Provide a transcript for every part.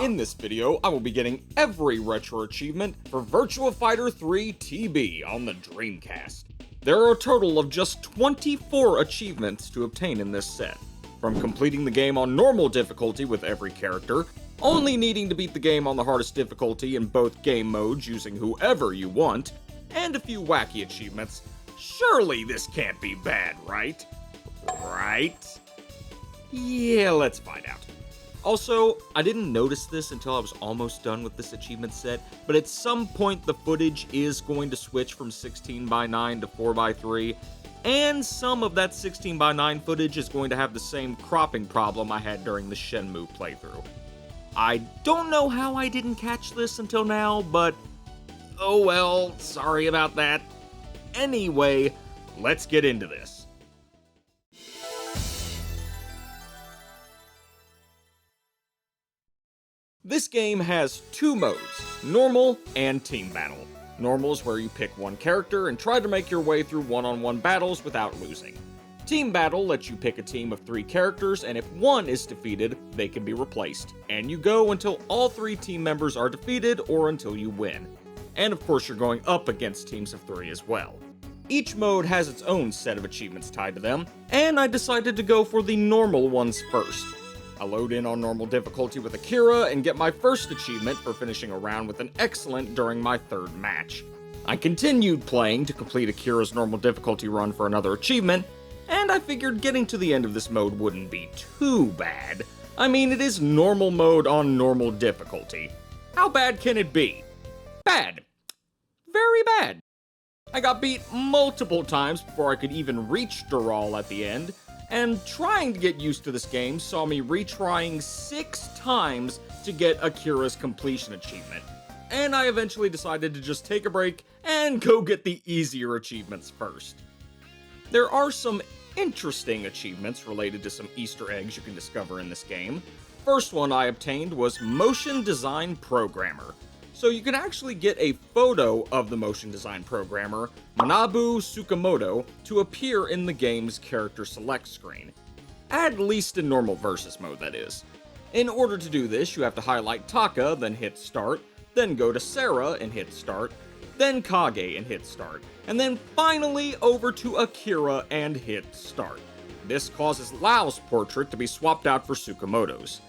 In this video, I will be getting every retro achievement for Virtua Fighter 3 TB on the Dreamcast. There are a total of just 24 achievements to obtain in this set, from completing the game on normal difficulty with every character, only needing to beat the game on the hardest difficulty in both game modes using whoever you want, and a few wacky achievements. Surely this can't be bad, right? Right? Yeah, let's find out. Also, I didn't notice this until I was almost done with this achievement set, but at some point the footage is going to switch from 16:9 to 4:3, and some of that 16:9 footage is going to have the same cropping problem I had during the Shenmue playthrough. I don't know how I didn't catch this until now, but oh well, sorry about that. Anyway, let's get into this. This game has two modes, Normal and Team Battle. Normal is where you pick one character and try to make your way through one-on-one battles without losing. Team Battle lets you pick a team of 3 characters, and if one is defeated, they can be replaced. And you go until all 3 team members are defeated or until you win. And of course you're going up against teams of 3 as well. Each mode has its own set of achievements tied to them, and I decided to go for the normal ones first. I load in on normal difficulty with Akira and get my first achievement for finishing a round with an excellent during my 3rd match. I continued playing to complete Akira's normal difficulty run for another achievement, and I figured getting to the end of this mode wouldn't be too bad. I mean, it is normal mode on normal difficulty. How bad can it be? Bad. Very bad. I got beat multiple times before I could even reach Dural at the end, and trying to get used to this game saw me retrying 6 times to get Akira's completion achievement. And I eventually decided to just take a break and go get the easier achievements first. There are some interesting achievements related to some Easter eggs you can discover in this game. First one I obtained was Motion Design Programmer. So you can actually get a photo of the motion design programmer, Manabu Tsukamoto, to appear in the game's character select screen. At least in normal versus mode, that is. In order to do this, you have to highlight Taka, then hit start, then go to Sarah and hit start, then Kage and hit start, and then finally over to Akira and hit start. This causes Lao's portrait to be swapped out for Tsukamoto's.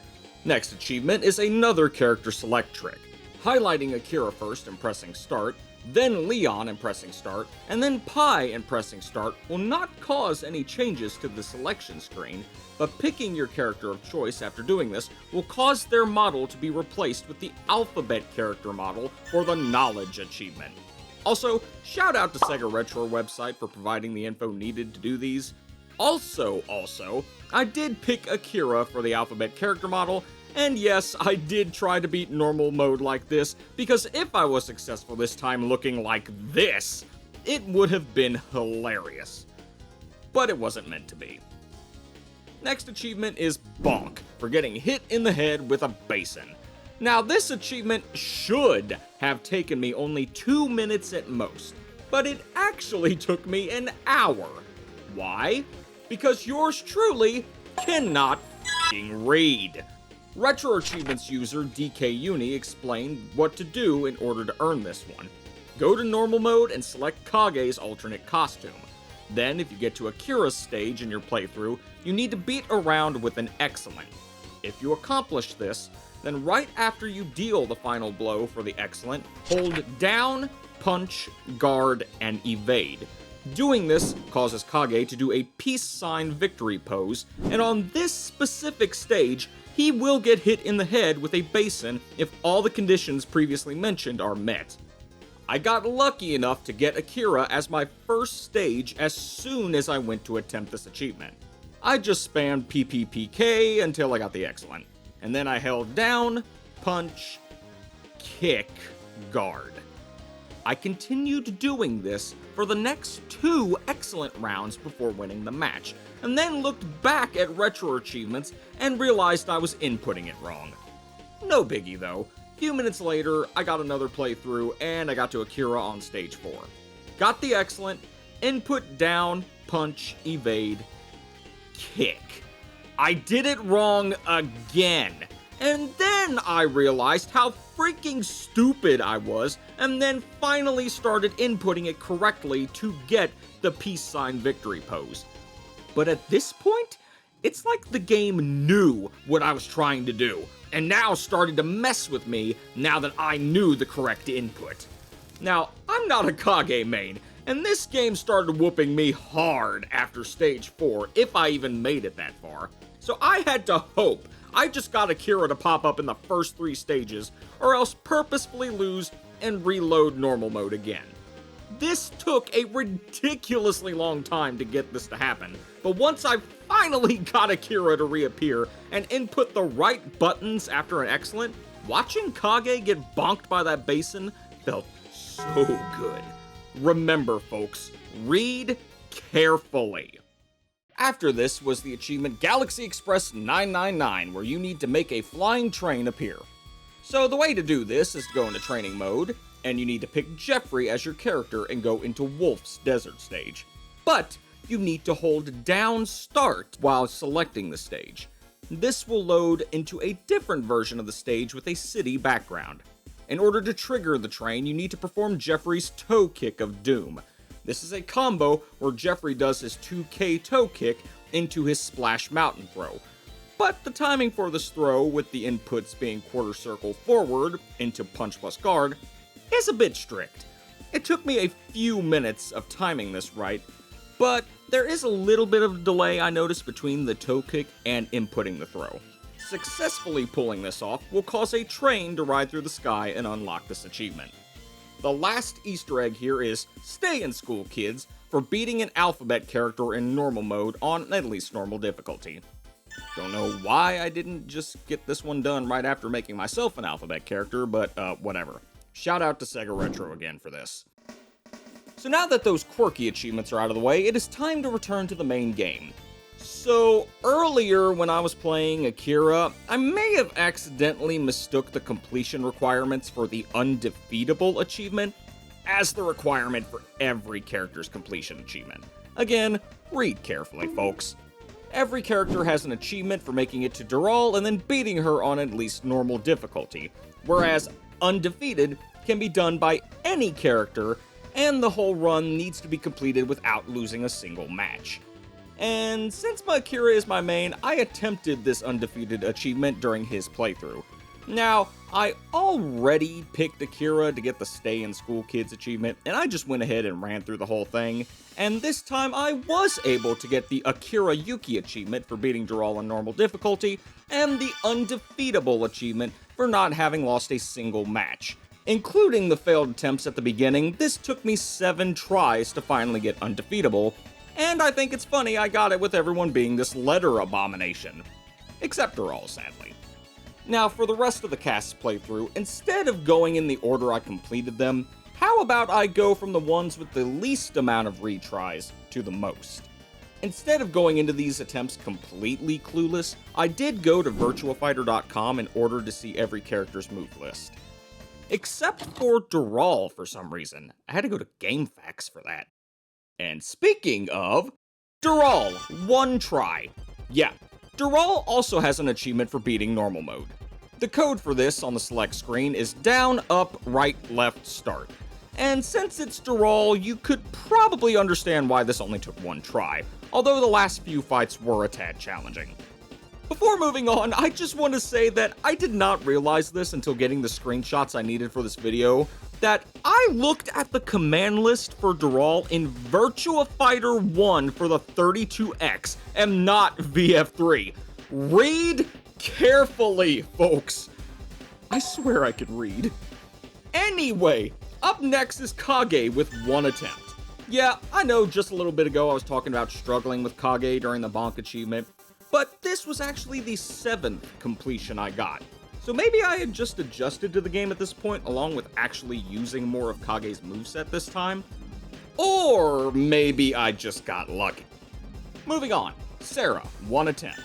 Next achievement is another character select trick. Highlighting Akira first and pressing start, then Leon and pressing start, and then Pi and pressing start will not cause any changes to the selection screen, but picking your character of choice after doing this will cause their model to be replaced with the alphabet character model for the Knowledge achievement. Also, shout out to Sega Retro website for providing the info needed to do these. Also, I did pick Akira for the alphabet character model, and yes, I did try to beat normal mode like this, because if I was successful this time looking like this, it would have been hilarious. But it wasn't meant to be. Next achievement is Bonk, for getting hit in the head with a basin. Now this achievement should have taken me only 2 minutes at most, but it actually took me an hour. Why? Because yours truly cannot f***ing read. Retro Achievements user DK Uni explained what to do in order to earn this one. Go to normal mode and select Kage's alternate costume. Then, if you get to Akira's stage in your playthrough, you need to beat a round with an excellent. If you accomplish this, then right after you deal the final blow for the excellent, hold down, punch, guard, and evade. Doing this causes Kage to do a peace sign victory pose, and on this specific stage, he will get hit in the head with a basin if all the conditions previously mentioned are met. I got lucky enough to get Akira as my first stage as soon as I went to attempt this achievement. I just spammed PPPK until I got the excellent, and then I held down, punch, kick, guard. I continued doing this for the next 2 excellent rounds before winning the match, and then looked back at Retro Achievements and realized I was inputting it wrong. No biggie though. A few minutes later, I got another playthrough and I got to Akira on stage 4. Got the excellent, input down, punch, evade, kick. I did it wrong again. And then I realized how freaking stupid I was, and then finally started inputting it correctly to get the peace sign victory pose. But at this point, it's like the game knew what I was trying to do, and now started to mess with me now that I knew the correct input. Now, I'm not a Kage main, and this game started whooping me hard after stage 4, if I even made it that far. So I had to hope I just got Akira to pop up in the first 3 stages, or else purposefully lose and reload normal mode again. This took a ridiculously long time to get this to happen, but once I finally got Akira to reappear and input the right buttons after an excellent, watching Kage get bonked by that basin felt so good. Remember, folks, read carefully. After this was the achievement Galaxy Express 999, where you need to make a flying train appear. So the way to do this is to go into training mode, and you need to pick Jeffrey as your character and go into Wolf's desert stage. But you need to hold down start while selecting the stage. This will load into a different version of the stage with a city background. In order to trigger the train, you need to perform Jeffrey's toe kick of doom. This is a combo where Jeffrey does his 2K toe kick into his splash mountain throw. But the timing for this throw, with the inputs being quarter circle forward into punch plus guard, is a bit strict. It took me a few minutes of timing this right, but there is a little bit of delay I noticed between the toe kick and inputting the throw. Successfully pulling this off will cause a train to ride through the sky and unlock this achievement. The last Easter egg here is stay in school, kids, for beating an alphabet character in normal mode on at least normal difficulty. Don't know why I didn't just get this one done right after making myself an alphabet character, but whatever. Shout out to Sega Retro again for this. So now that those quirky achievements are out of the way, it is time to return to the main game. So earlier when I was playing Akira, I may have accidentally mistook the completion requirements for the undefeatable achievement as the requirement for every character's completion achievement. Again, read carefully, folks. Every character has an achievement for making it to Dural and then beating her on at least normal difficulty, whereas undefeated can be done by any character, and the whole run needs to be completed without losing a single match. And since Akira is my main, I attempted this undefeated achievement during his playthrough. Now, I already picked Akira to get the Stay in School Kids achievement, and I just went ahead and ran through the whole thing, and this time I was able to get the Akira Yuki achievement for beating Dural on normal difficulty, and the undefeatable achievement for not having lost a single match. Including the failed attempts at the beginning, this took me 7 tries to finally get undefeatable, and I think it's funny I got it with everyone being this letter abomination. Except Dural, sadly. Now, for the rest of the cast's playthrough, instead of going in the order I completed them, how about I go from the ones with the least amount of retries to the most? Instead of going into these attempts completely clueless, I did go to virtuafighter.com in order to see every character's move list. Except for Dural for some reason. I had to go to GameFAQs for that. And speaking of, Dural, 1 try. Yeah, Dural also has an achievement for beating normal mode. The code for this on the select screen is down, up, right, left, start. And since it's Dural, you could probably understand why this only took 1 try, although the last few fights were a tad challenging. Before moving on, I just want to say that I did not realize this until getting the screenshots I needed for this video, that I looked at the command list for Dural in Virtua Fighter 1 for the 32X and not VF3. Read carefully, folks. I swear I can read. Anyway, up next is Kage with 1 attempt. Yeah, I know just a little bit ago I was talking about struggling with Kage during the Bonk achievement, but this was actually the 7th completion I got. So maybe I had just adjusted to the game at this point, along with actually using more of Kage's moveset this time. Or maybe I just got lucky. Moving on, Sarah, 1 attempt.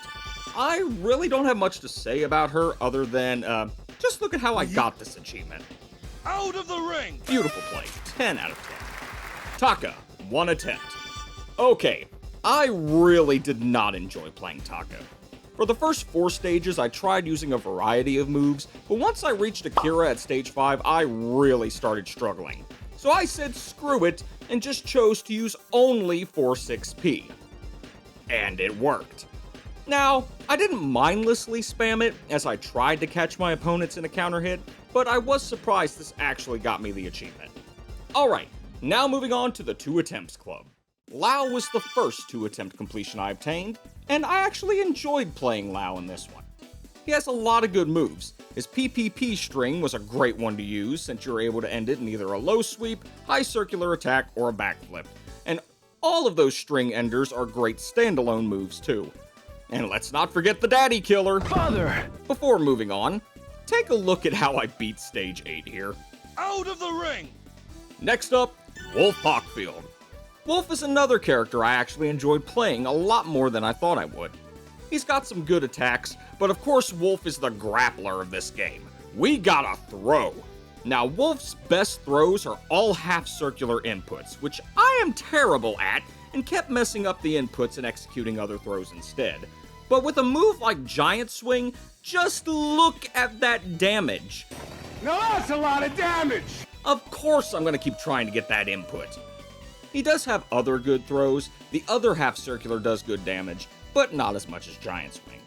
I really don't have much to say about her other than, just look at how I got this achievement. Out of the ring! Beautiful play, 10 out of 10. Taka, 1 attempt. Okay, I really did not enjoy playing Taka. For the first 4 stages, I tried using a variety of moves, but once I reached Akira at stage 5, I really started struggling. So I said screw it, and just chose to use only 4-6P. And it worked. Now, I didn't mindlessly spam it, as I tried to catch my opponents in a counter hit, but I was surprised this actually got me the achievement. Alright, now moving on to the 2 attempts club. Lao was the first 2-attempt completion I obtained, and I actually enjoyed playing Lao in this one. He has a lot of good moves. His PPP string was a great one to use since you're able to end it in either a low sweep, high circular attack, or a backflip. And all of those string enders are great standalone moves too. And let's not forget the Daddy Killer. Father! Before moving on, take a look at how I beat stage 8 here. Out of the ring! Next up, Wolf Hawkfield. Wolf is another character I actually enjoyed playing a lot more than I thought I would. He's got some good attacks, but of course Wolf is the grappler of this game. We gotta throw. Now Wolf's best throws are all half-circular inputs, which I am terrible at and kept messing up the inputs and executing other throws instead. But with a move like Giant Swing, just look at that damage. Now that's a lot of damage! Of course I'm gonna keep trying to get that input. He does have other good throws, the other half-circular does good damage, but not as much as Giant Swing.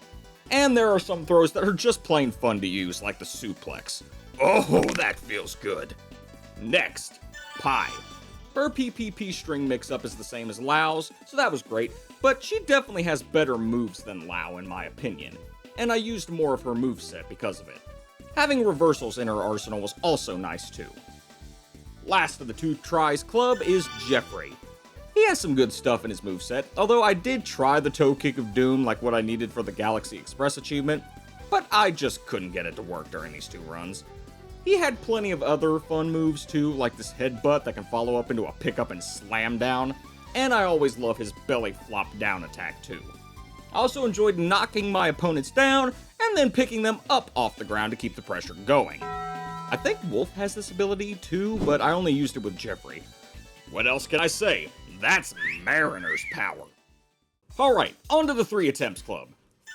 And there are some throws that are just plain fun to use, like the suplex. Oh, that feels good. Next, Pi. Her PPP string mix-up is the same as Lao's, so that was great, but she definitely has better moves than Lao in my opinion, and I used more of her moveset because of it. Having reversals in her arsenal was also nice too. Last of the 2 tries club is Jeffrey. He has some good stuff in his moveset, although I did try the toe kick of doom like what I needed for the Galaxy Express achievement, but I just couldn't get it to work during these 2 runs. He had plenty of other fun moves too, like this headbutt that can follow up into a pickup and slam down, and I always love his belly flop down attack too. I also enjoyed knocking my opponents down and then picking them up off the ground to keep the pressure going. I think Wolf has this ability too, but I only used it with Jeffrey. What else can I say? That's Mariner's power. Alright, on to the 3 attempts club.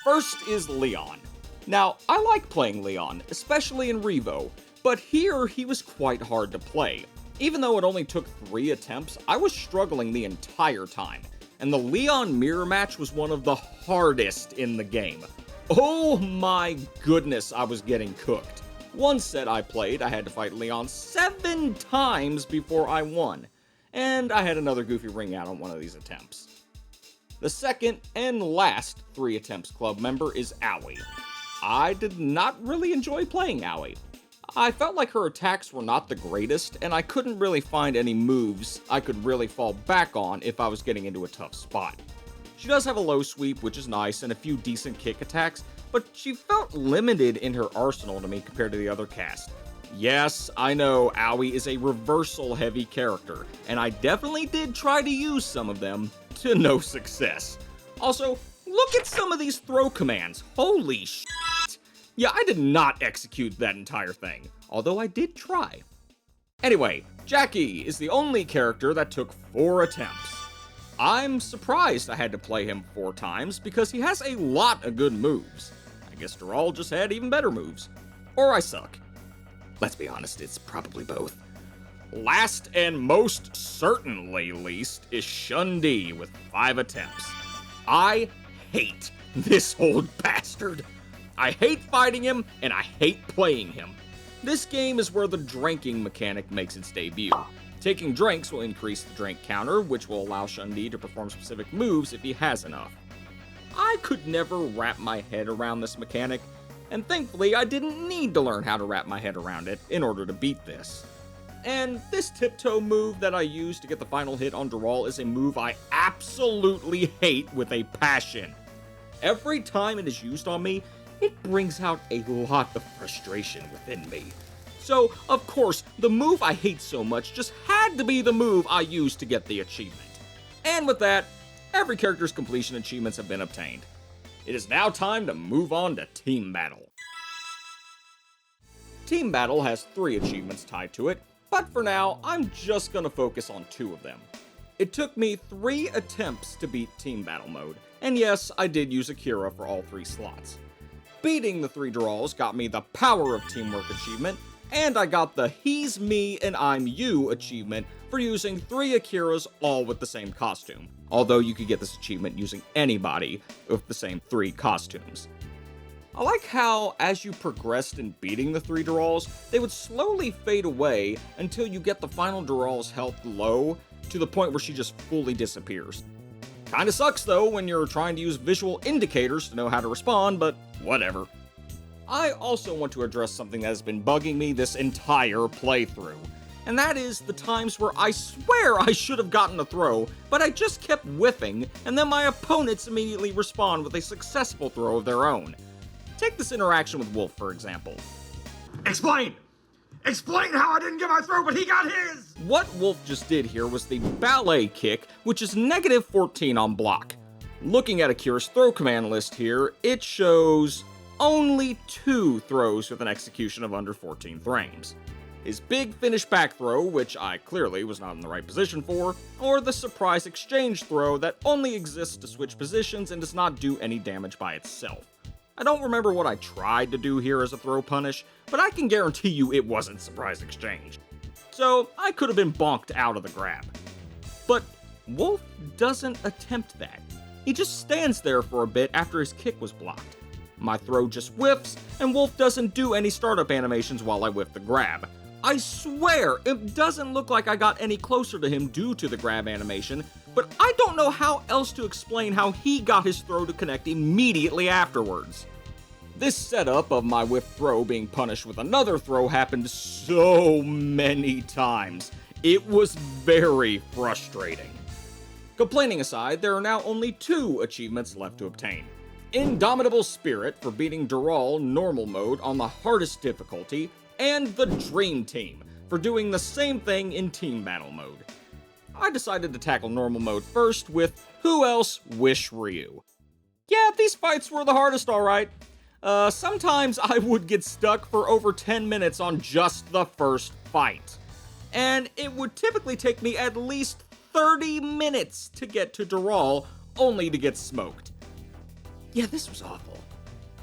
First is Leon. Now, I like playing Leon, especially in Revo, but here he was quite hard to play. Even though it only took 3 attempts, I was struggling the entire time, and the Leon mirror match was one of the hardest in the game. Oh my goodness, I was getting cooked. One set I played, I had to fight Leon 7 times before I won, and I had another goofy ring out on one of these attempts. The second and last 3 attempts club member is Aoi. I did not really enjoy playing Aoi. I felt like her attacks were not the greatest, and I couldn't really find any moves I could really fall back on if I was getting into a tough spot. She does have a low sweep, which is nice, and a few decent kick attacks, but she felt limited in her arsenal to me compared to the other cast. Yes, I know Aoi is a reversal-heavy character, and I definitely did try to use some of them, to no success. Also, look at some of these throw commands. Holy shit! Yeah, I did not execute that entire thing, although I did try. Anyway, Jackie is the only character that took 4 attempts. I'm surprised I had to play him 4 times because he has a lot of good moves. I guess Doral just had even better moves. Or I suck. Let's be honest, it's probably both. Last and most certainly least is Shun-Di with 5 attempts. I hate this old bastard. I hate fighting him, and I hate playing him. This game is where the drinking mechanic makes its debut. Taking drinks will increase the drink counter, which will allow Shun-Di to perform specific moves if he has enough. I could never wrap my head around this mechanic, and thankfully I didn't need to learn how to wrap my head around it in order to beat this. And this tiptoe move that I used to get the final hit on Doral is a move I absolutely hate with a passion. Every time it is used on me, it brings out a lot of frustration within me. So, of course, the move I hate so much just had to be the move I used to get the achievement. And with that, every character's completion achievements have been obtained. It is now time to move on to Team Battle. Team Battle has 3 achievements tied to it, but for now, I'm just gonna focus on 2 of them. It took me 3 attempts to beat Team Battle mode, And yes, I did use Akira for all 3 slots. Beating the 3 draws got me the Power of Teamwork achievement, and I got the He's Me and I'm You achievement for using 3 Akiras all with the same costume, although you could get this achievement using anybody with the same 3 costumes. I like how, as you progressed in beating the 3 Duralls, they would slowly fade away until you get the final Durall's health low, to the point where she just fully disappears. Kinda sucks though when you're trying to use visual indicators to know how to respond, but whatever. I also want to address something that has been bugging me this entire playthrough, and that is the times where I swear I should have gotten a throw, but I just kept whiffing, and then my opponents immediately respond with a successful throw of their own. Take this interaction with Wolf, for example. Explain! Explain how I didn't get my throw, but he got his! What Wolf just did here was the ballet kick, which is negative 14 on block. Looking at Akira's throw command list here, it shows only 2 throws with an execution of under 14 frames. His big finish back throw, which I clearly was not in the right position for, or the surprise exchange throw that only exists to switch positions and does not do any damage by itself. I don't remember what I tried to do here as a throw punish, but I can guarantee you it wasn't surprise exchange. So I could have been bonked out of the grab. But Wolf doesn't attempt that. He just stands there for a bit after his kick was blocked. My throw just whiffs, and Wolf doesn't do any startup animations while I whiff the grab. I swear, it doesn't look like I got any closer to him due to the grab animation, but I don't know how else to explain how he got his throw to connect immediately afterwards. This setup of my whiff throw being punished with another throw happened so many times. It was very frustrating. Complaining aside, there are now only 2 achievements left to obtain. Indomitable Spirit for beating Durall normal mode on the hardest difficulty, and the Dream Team for doing the same thing in team battle mode. I decided to tackle normal mode first with Who Else Wish Ryu. Yeah, these fights were the hardest, alright. Sometimes I would get stuck for over 10 minutes on just the first fight. And it would typically take me at least 30 minutes to get to Durall, only to get smoked. Yeah, this was awful.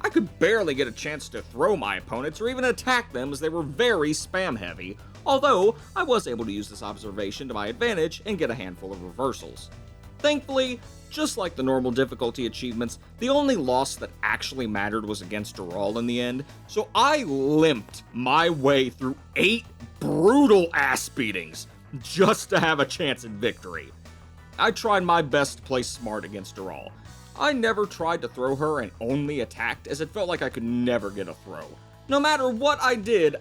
I could barely get a chance to throw my opponents or even attack them as they were very spam heavy, although I was able to use this observation to my advantage and get a handful of reversals. Thankfully, just like the normal difficulty achievements, the only loss that actually mattered was against Durall in the end, so I limped my way through 8 brutal ass beatings just to have a chance at victory. I tried my best to play smart against Durall. I never tried to throw her and only attacked, as it felt like I could never get a throw. No matter what I did,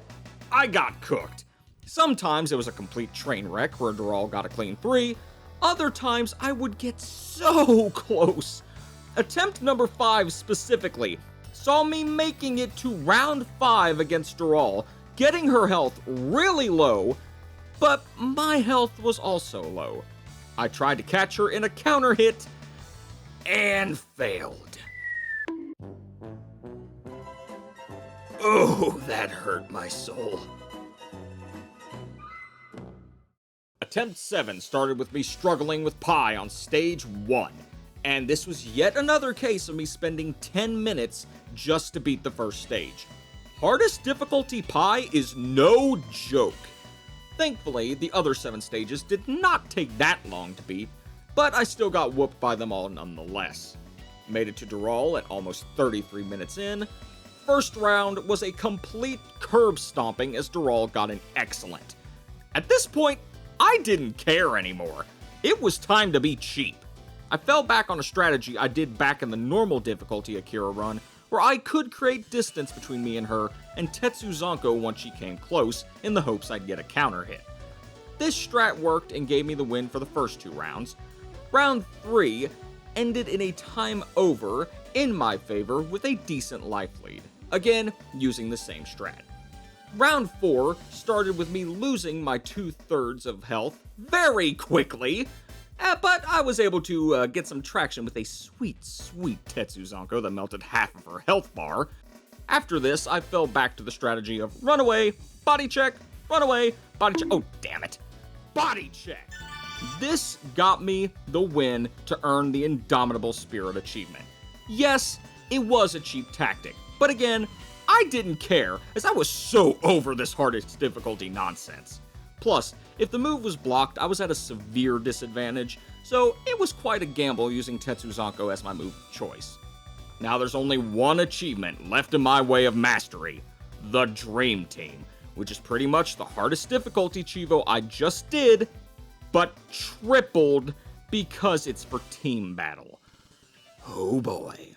I got cooked. Sometimes it was a complete train wreck where Durall got a clean 3, other times I would get so close. Attempt number 5 specifically saw me making it to round 5 against Durall, getting her health really low, but my health was also low. I tried to catch her in a counter hit, and failed. Oh, that hurt my soul. Attempt 7 started with me struggling with Pi on stage 1, and this was yet another case of me spending 10 minutes just to beat the first stage. Hardest difficulty Pi is no joke. Thankfully, the other 7 stages did not take that long to beat, but I still got whooped by them all nonetheless. Made it to Durall at almost 33 minutes in. First round was a complete curb stomping as Durall got an excellent. At this point, I didn't care anymore. It was time to be cheap. I fell back on a strategy I did back in the normal difficulty Akira run, where I could create distance between me and her and Tetsu Zonko once she came close, in the hopes I'd get a counter hit. This strat worked and gave me the win for the first 2 rounds. Round 3 ended in a time over in my favor with a decent life lead, again using the same strat. Round 4 started with me losing my 2/3 of health very quickly, but I was able to get some traction with a sweet Tetsu Zonko that melted half of her health bar. After this, I fell back to the strategy of run away, body check, run away, body check, oh damn it, body check! This got me the win to earn the Indomitable Spirit achievement. Yes, it was a cheap tactic, but again, I didn't care, as I was so over this hardest difficulty nonsense. Plus, if the move was blocked, I was at a severe disadvantage, so it was quite a gamble using Tetsuzanko as my move of choice. Now there's only one achievement left in my way of mastery, the Dream Team, which is pretty much the hardest difficulty Chivo I just did, but tripled because it's for team battle. Oh boy.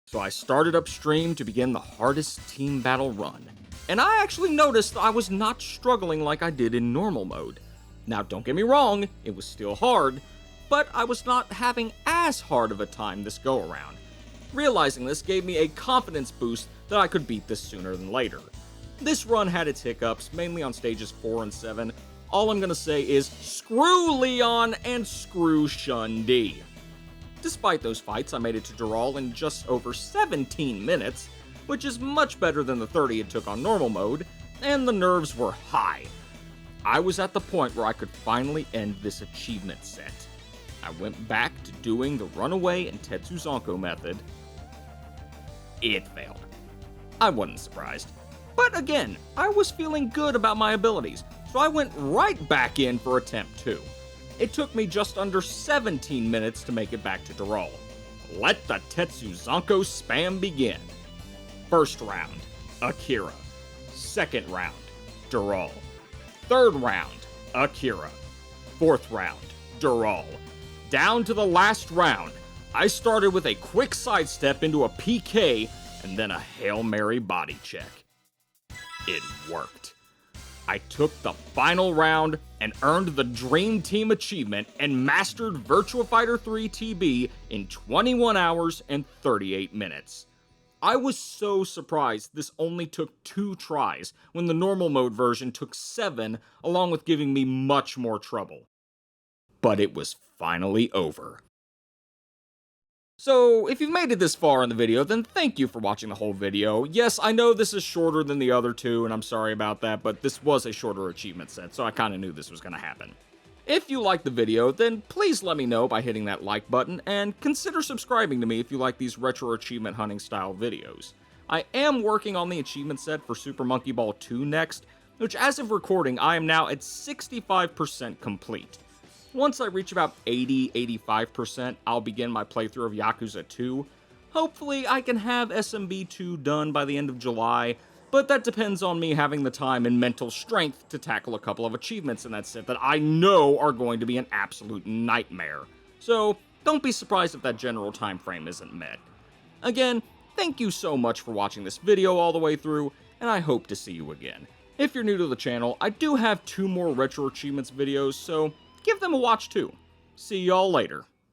So I started upstream to begin the hardest team battle run, and I actually noticed I was not struggling like I did in normal mode. Now don't get me wrong, it was still hard, but I was not having as hard of a time this go around. Realizing this gave me a confidence boost that I could beat this sooner than later. This run had its hiccups, mainly on stages 4 and 7. All I'm gonna say is, screw Leon and screw Shun-Di. Despite those fights, I made it to Dural in just over 17 minutes, which is much better than the 30 it took on normal mode, and the nerves were high. I was at the point where I could finally end this achievement set. I went back to doing the runaway and Tetsuzanko method. It failed. I wasn't surprised. But again, I was feeling good about my abilities, so I went right back in for attempt 2. It took me just under 17 minutes to make it back to Dural. Let the Tetsuzanko spam begin. First round, Akira. Second round, Dural. Third round, Akira. Fourth round, Dural. Down to the last round, I started with a quick sidestep into a PK and then a Hail Mary body check. It worked. I took the final round and earned the Dream Team achievement and mastered Virtua Fighter 3 TB in 21 hours and 38 minutes. I was so surprised this only took 2 tries when the normal mode version took 7, along with giving me much more trouble. But it was finally over. So, if you've made it this far in the video, then thank you for watching the whole video. Yes, I know this is shorter than the other 2, and I'm sorry about that, but this was a shorter achievement set, so I kinda knew this was gonna happen. If you liked the video, then please let me know by hitting that like button, and consider subscribing to me if you like these retro achievement hunting style videos. I am working on the achievement set for Super Monkey Ball 2 next, which as of recording, I am now at 65% complete. Once I reach about 80-85%, I'll begin my playthrough of Yakuza 2. Hopefully, I can have SMB 2 done by the end of July, but that depends on me having the time and mental strength to tackle a couple of achievements in that set that I know are going to be an absolute nightmare. So, don't be surprised if that general time frame isn't met. Again, thank you so much for watching this video all the way through, and I hope to see you again. If you're new to the channel, I do have 2 more Retro Achievements videos, so give them a watch too. See y'all later.